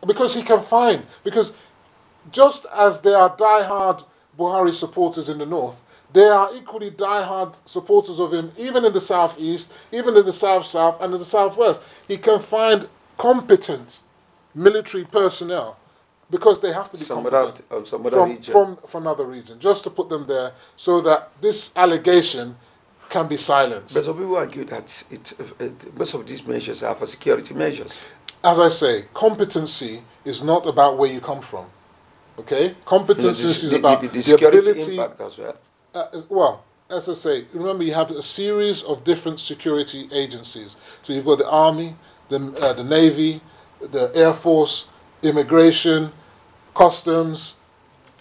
because he can find, because just as there are diehard Buhari supporters in the north, there are equally diehard supporters of him, even in the southeast, even in the south-south, and in the southwest. He can find competent military personnel, because they have to be competent from another region, just to put them there so that this allegation can be silenced. But some people argue that most of these measures are for security measures. As I say, competency is not about where you come from. Okay? Competency is about the security ability, impact as well. Well, as I say, remember you have a series of different security agencies. So you've got the Army, the Navy, the Air Force, Immigration, Customs,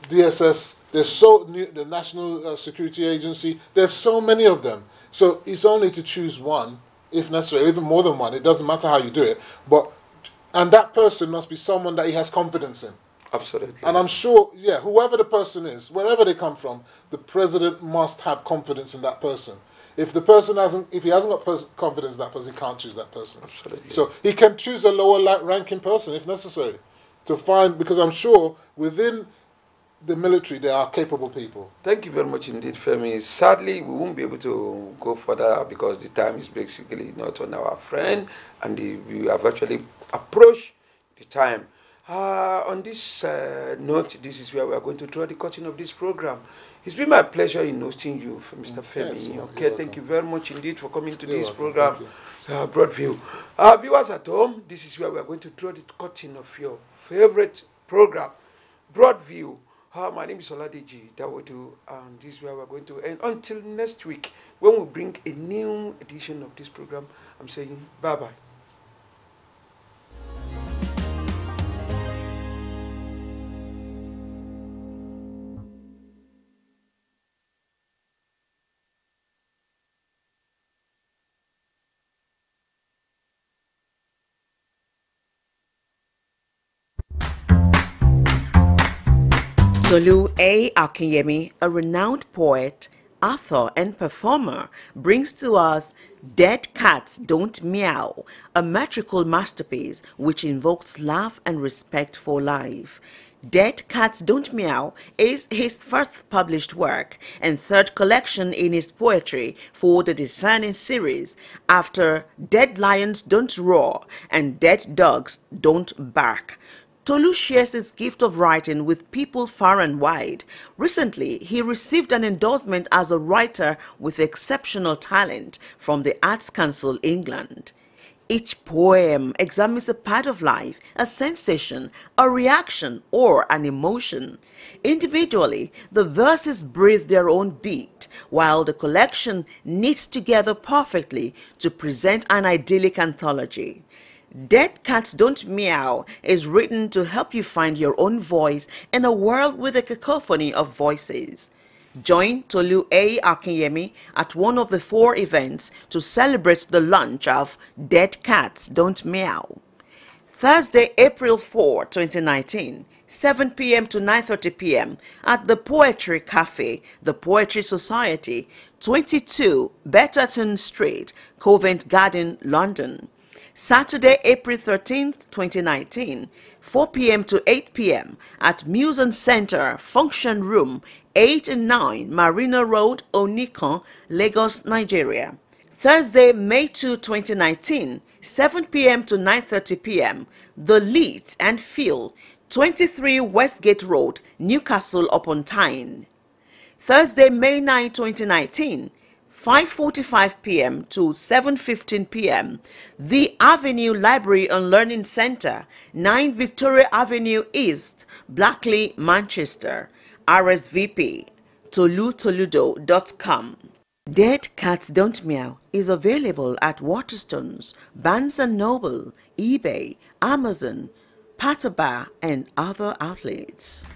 DSS. There's the National Security Agency. There's so many of them. So it's only to choose one, if necessary, even more than one. It doesn't matter how you do it. And that person must be someone that he has confidence in. Absolutely. And I'm sure, yeah, whoever the person is, wherever they come from, the president must have confidence in that person. If the person if he hasn't got confidence in that person, he can't choose that person. Absolutely. So he can choose a lower ranking person if necessary, because I'm sure within the military there are capable people. Thank you very much indeed, Femi. Sadly, we won't be able to go further because the time is basically not on our friend, and we have actually approached the time. On this note, this is where we are going to draw the curtain of this program. It's been my pleasure in hosting you, Mr. Femi. Okay, thank you very much indeed for coming to this program, Broadview. Viewers at home, this is where we are going to draw the curtain of your favorite program, Broadview. My name is Oladeji Dawodu, and this is where we are going to end. Until next week, when we bring a new edition of this program, I'm saying bye-bye. Tolu A. Akinyemi, a renowned poet, author, and performer, brings to us Dead Cats Don't Meow, a metrical masterpiece which invokes love and respect for life. Dead Cats Don't Meow is his first published work and third collection in his poetry for the Discerning series, after Dead Lions Don't Roar and Dead Dogs Don't Bark. Tolu shares his gift of writing with people far and wide. Recently, he received an endorsement as a writer with exceptional talent from the Arts Council England. Each poem examines a part of life, a sensation, a reaction, or an emotion. Individually, the verses breathe their own beat, while the collection knits together perfectly to present an idyllic anthology. Dead Cats Don't Meow is written to help you find your own voice in a world with a cacophony of voices. Join Tolu A. Akinyemi at one of the 4 events to celebrate the launch of Dead Cats Don't Meow. Thursday, April 4, 2019, 7 p.m. to 9:30 p.m. at the Poetry Cafe, the Poetry Society, 22 Betterton Street, Covent Garden, London. Saturday, April 13th, 2019, 4 p.m. to 8 p.m. at Museum Center, Function Room, 8 and 9 Marina Road, Onikan, Lagos, Nigeria. Thursday, May 2, 2019, 7 p.m. to 9:30 p.m. The Leeds and Phil, 23 Westgate Road, Newcastle upon Tyne. Thursday, May 9, 2019, 5:45 p.m. to 7:15 p.m. The Avenue Library and Learning Center, 9 Victoria Avenue East, Blackley, Manchester. RSVP, tolutoludo.com. Dead Cats Don't Meow is available at Waterstones, Barnes & Noble, eBay, Amazon, Patabar, and other outlets.